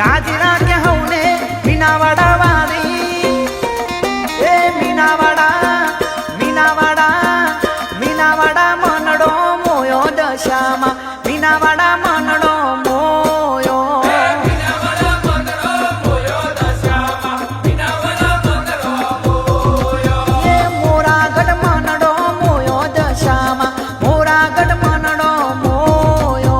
राजरा के हौने मीनावाड़ा वाली ए मीनावाड़ा मीनावाड़ा मीनावाड़ा मनडो मोयो दशामा मीनावाड़ा मनडो मोयो ये मोरागढ़ मनडो मोयो दशामा मोरागढ़ मनडो मोयो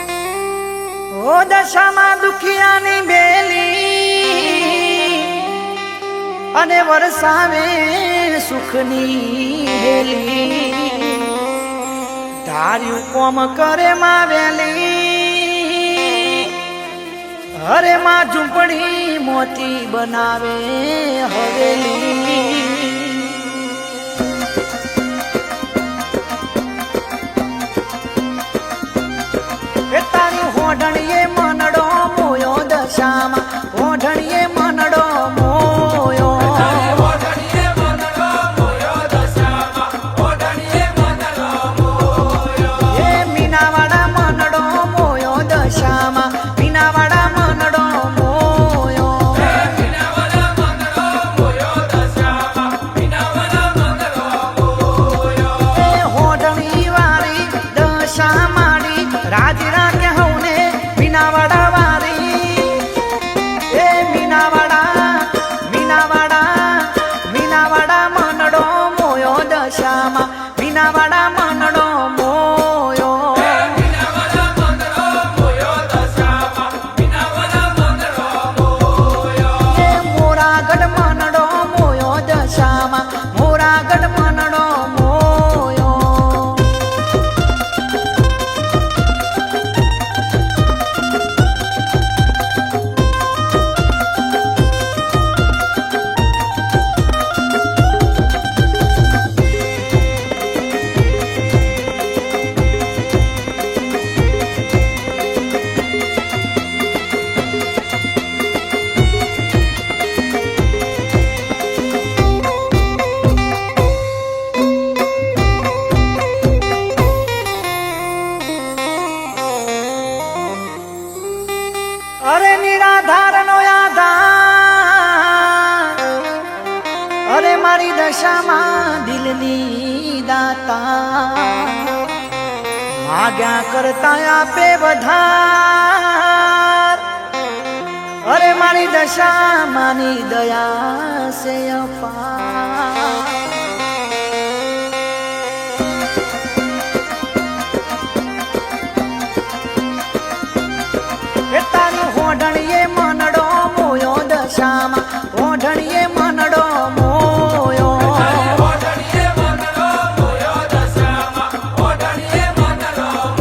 ओ दशामा दुखियानी बेली अने वरसावे सुखनी हेली धार्यु कोम करे मां वेली अरे मां झूंपड़ी मोती बनावे हवेली तारी होढणिये मनडो मोयो दशामा होढणिये मनडो मोयो ये मीनावाड़ा मनडो मोयो दशामा मीनावाड़ा मनडो मोयो ए होढणी वारी दशामा राजरा के हौने मीनावाड़ा वाली ए मीनावाड़ा मीनावाड़ा मीनावाड़ा मनडो मोयो दशामा मीनावाड़ा मनडो मोयो ये मोरागढ़ मनडो मोयो दशामा मोरागढ़ मनडो मोयो अरे निराधार नो आधार अरे मारी दशा मां दिलनी दाता आज्ञा करता आपे बधार अरे मारी दशा मानी दया से अपार तारी होढणिये मनडो मोयो दशामा होढणिये मनडो मोयो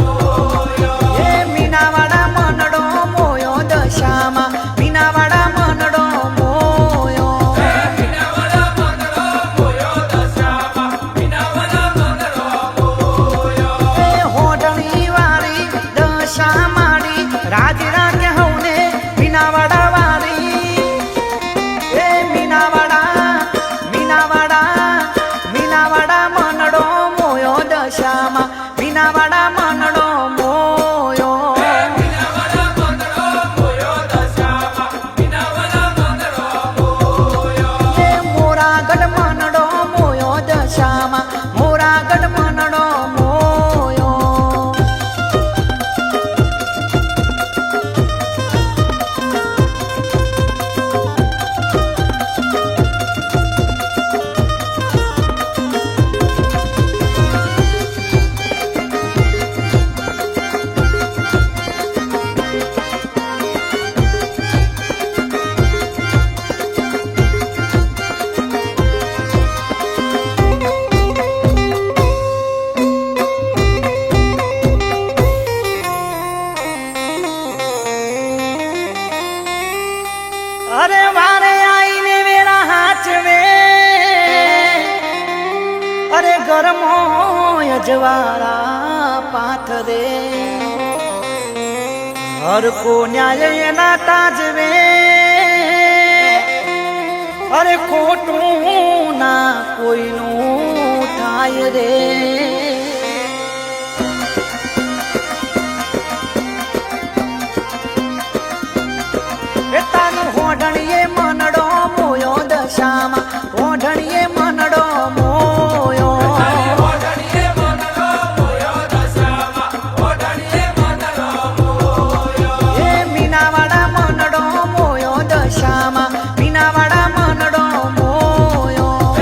ये मीनावाड़ा मनडो मोयो दशामा मीनावाड़ा मनडो मोयो ए होढणी वारी दशामा राजरा के हौने मीनावाड़ा वाली ए मीनावाड़ा मीनावाड़ा मीनावाड़ा मनडो मोयो दशामा मीनावाड़ा मनडो मोयो ये मोरागढ़ मनडो मोयो दशामा मोरागढ़ मनडो मोयो પાથરે હરકો ન્યાય એના તાજવે અરે ખોટું ના કોઈનું થાય રે એ તારું હોઢણીએ મનડો મોયો દશામાં હોઢણીએ મનડો મોયો એ મીનાવાડા મનડો મોયો દશામાં મીનાવાડા મનડો મોયો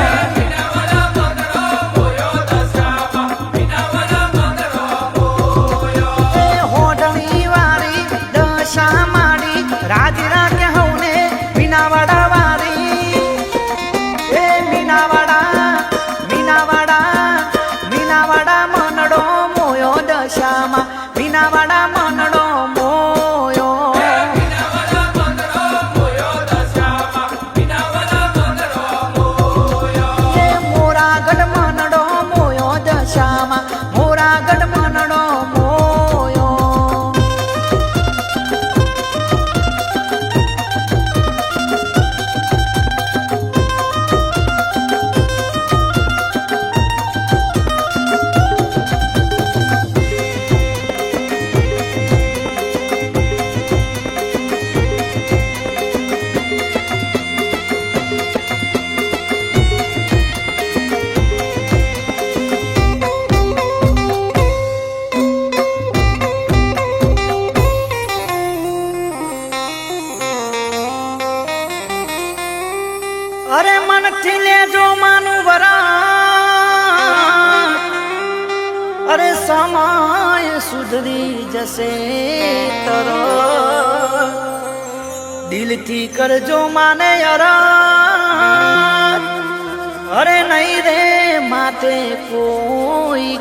એ હોઢણી વાળી દશા માડી રાજ રાખે હવને મીનાવાડા વાળી એ મીનાવાડા મીનાવાડા મનડો મોયો દશામાં મીનાવાડા મનડો મોયો એ મોરાગઢ મનડો મોયો દશામાં મોરાગઢ મનડો મોયો અરે મનથી લેજો માનું વરા અરે સમય સુધરી જશે તરત દિલથી કરજો માને અરજ અરે નહીં રે માથે કોઈ